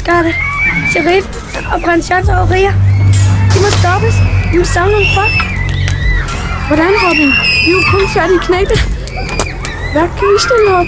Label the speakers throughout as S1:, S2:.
S1: gør det. Sheriff og prins Johns overriger. De må stoppes. Vi må samle nogle folk. Hvordan, Robin? Vi er jo kun færdige knægte. Hvad kan vi stille op?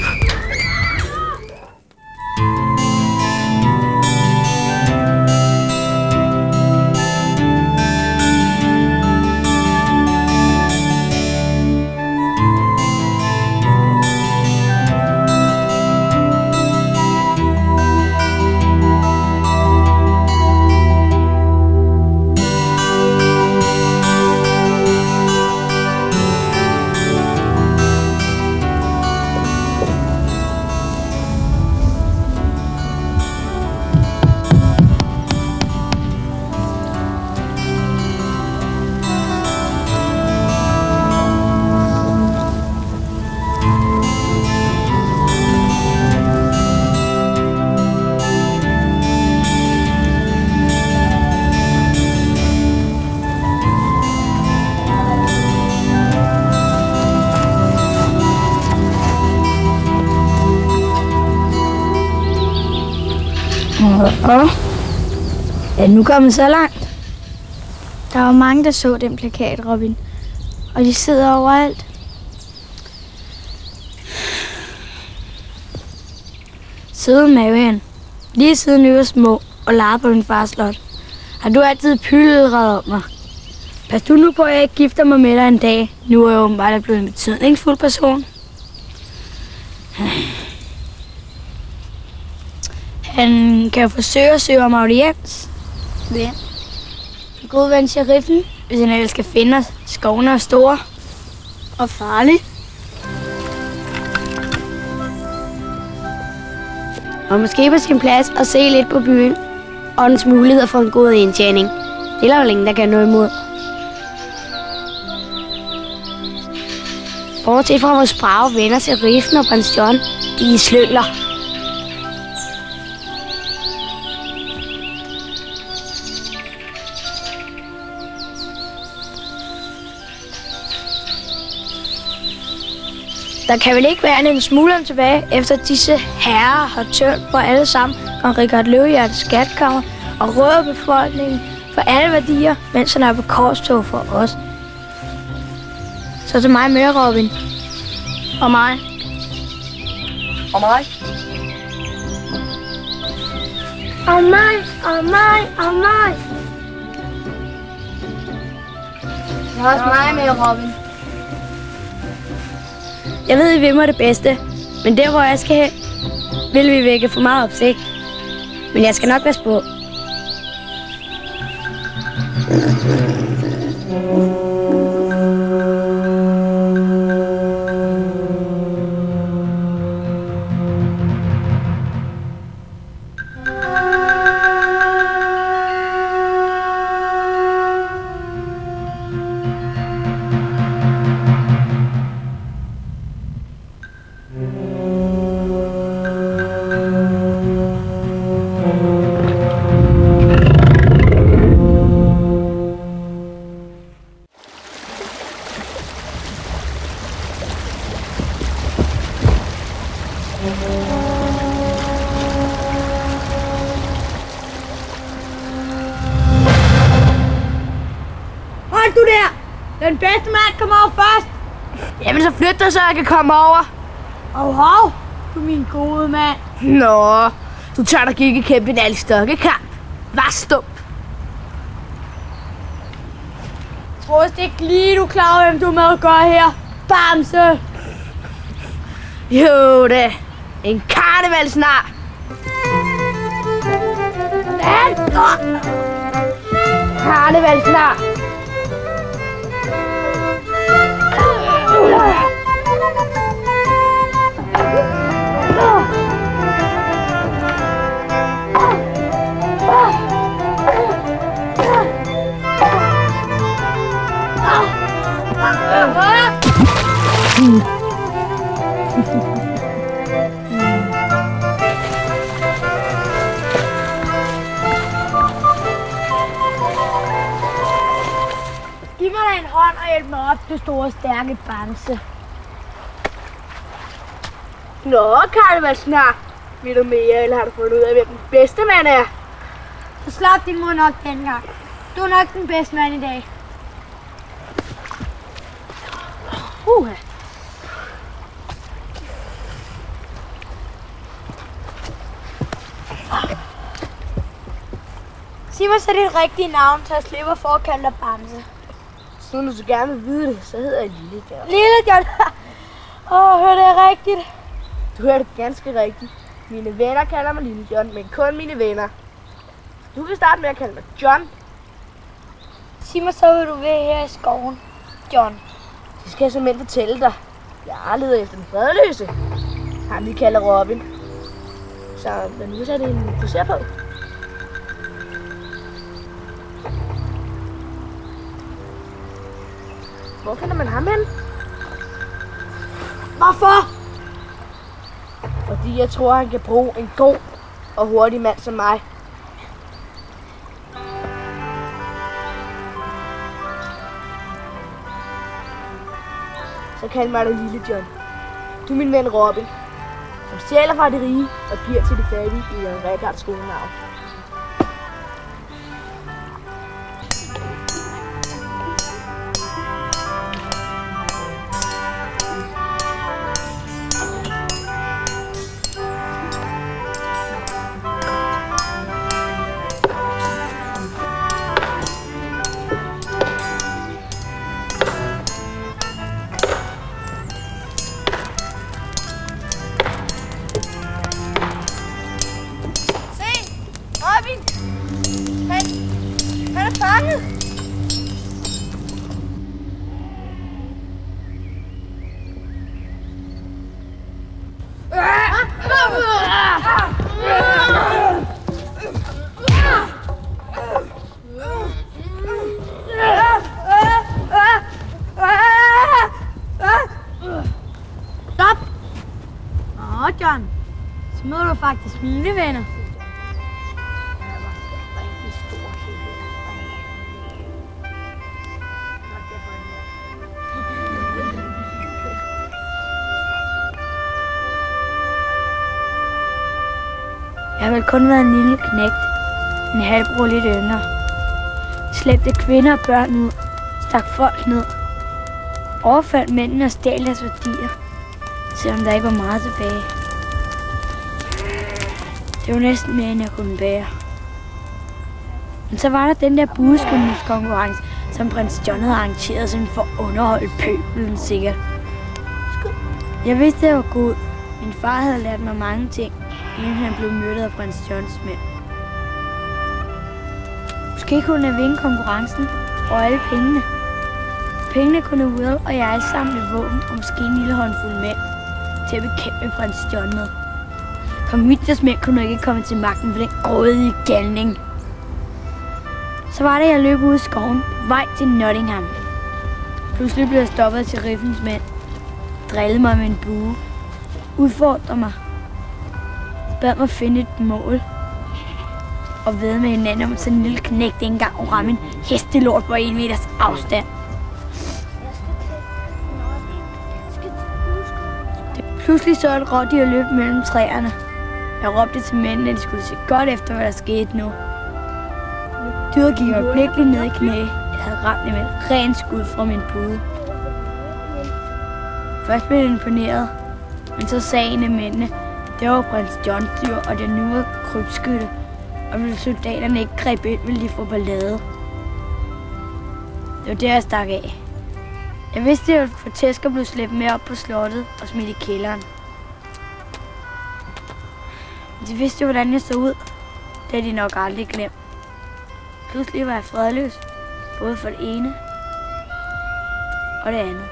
S2: Er nu kommet så langt?
S3: Der var mange, der så den plakat, Robin. Og de sidder overalt.
S2: Søde Marian, lige siden vi var små og legede på min fars slot, har du altid pylret om mig. Pas du nu på, at jeg ikke gifter mig med dig en dag. Nu er jeg åbenbart blevet en betydningsfuld person. Han kan jo forsøge at søge om audiens.
S3: Hvem?
S2: En god ven, sheriffen, hvis han ellers skal finde os. Skovene er store.
S3: Og farlig.
S4: Og måske på sin plads og se lidt på byen og dens muligheder for en god indtjening. Det er der jo ingen, der kan nå imod. Bortset fra vores brave venner, sheriffen og prins John, de er slyngler.
S3: Der kan vel ikke være en smule tilbage, efter disse herrer har tørt på alle sammen, og Richard Løvehjertes skatkammer og røde befolkningen for alle værdier, mens han er på korstog for os. Så til mig med, Robin. Og mig.
S1: Og mig. Og mig, og mig, og mig.
S2: Jeg har også mig med, Robin. Jeg ved, I vil mig det bedste, men der, hvor jeg skal hen, vil vi vække for meget opsigt. Men jeg skal nok passe på.
S1: Hold du der! Den bedste mand kommer over først!
S3: Jamen, så flyt dig, så jeg kan komme over.
S1: Hov, du min gode mand.
S3: Nå, du tør da ikke kæmpe en alstokkekamp. Hvad stump?
S1: Tror det ikke lige, du er klar over, hvem du er med at gøre her? Bamse!
S3: Jo da, en karnevalsnar. Karnevalsnar.
S1: Giv mig da en hånd og hjælp mig op, du store, stærke bamse.
S3: Nå, karnevalsnar.
S1: Vil du mere, eller har du fundet ud af, hvem den bedste mand er?
S2: Så slap din mor nok dengang. Du er nok den bedste mand i dag. Sig mig så dit rigtige navn, så jeg slipper for at kalde dig Bamse.
S1: Så du så gerne vil vide det, så hedder jeg Lille John.
S2: Lille John! Hør det rigtigt?
S1: Du hører det ganske rigtigt. Mine venner kalder mig Lille John, men kun mine venner. Du vil starte med at kalde mig John.
S2: Sig mig så, hvad du vil her i skoven, John.
S1: Det skal jeg simpelthen fortælle dig. Jeg har ledet efter den fredløse. Ham vi kalder Robin. Så nu er det en du ser på. Hvor finder man ham hen?
S2: Hvorfor?
S1: Fordi jeg tror, han kan bruge en god og hurtig mand som mig. Så kald mig da Lille John. Du er min ven Robin, som stjæler fra de rige og giver til de fattige i en Richards skolenavn.
S2: Han er fanget! Stop! John, så møder du faktisk mine venner. Jeg har vel kun været en lille knægt, en halvbror lidt yngre. Slæbte kvinder og børn ud, stak folk ned, overfaldt mændene og stjal deres værdier, selvom der ikke var meget tilbage. Det var næsten mere, end jeg kunne bære. Men så var der den der bueskydningskonkurrence, som prins John havde arrangeret sådan for at underholde pøbelen sikkert. Jeg vidste, at jeg var god. Min far havde lært mig mange ting, inden han blev myrdet af prins Johns mænd. Måske kunne han vinde konkurrencen og alle pengene. Pengene kunne Will og jeg sammen et våben og måske en lille håndfuld mænd til at bekæmpe prins John med. Kong Midjas mænd kunne ikke komme til magten for den grådige galning. Så var det, jeg løb ud i skoven på vej til Nottingham. Pludselig blev jeg stoppet til sheriffens mænd. Drillede mig med en bue. Udfordrede mig. Bad mig finde et mål. Og ved med hinanden om sådan en lille knægt ikke engang at ramme en hestelort på 1 meters afstand. Pludselig så et rådyr løb mellem træerne. Jeg råbte til mændene, at de skulle se godt efter, hvad der skete nu. Dyret gik øjeblikkeligt ned i knæ. Jeg havde ramt det med et rent skud fra min pude. Først blev jeg imponeret, men så sagde en af mændene, det var prins Johns dyr, og det nu var krybskytte. Og hvis soldaterne ikke greb ind, ville de få ballade. Det var der, jeg stak af. Jeg vidste, at Fortæsker blev slæbt med op på slottet og smidt i kælderen. De vidste jo, hvordan jeg så ud. Det havde de nok aldrig glemt. Pludselig var jeg fredløs, både for det ene og det andet.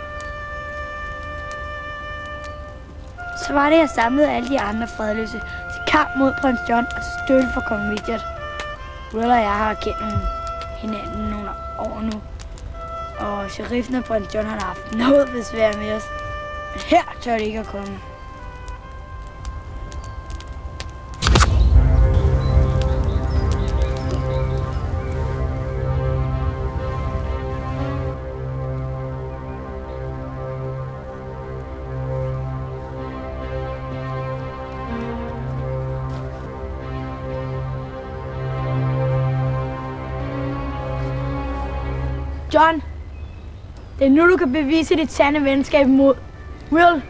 S2: Så var det, jeg samlede alle de andre fredløse til kamp mod prins John og til støtte for kong Midget. Will og jeg har kendt hinanden nogle år nu. Og sheriffen og prins John har haft noget besvær med os. Men her tør det ikke at komme. John, det er nu, du kan bevise dit sande venskab mod Will.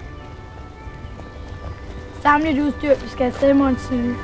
S2: Samle dit udstyr, vi skal afsted i morgen tidlig.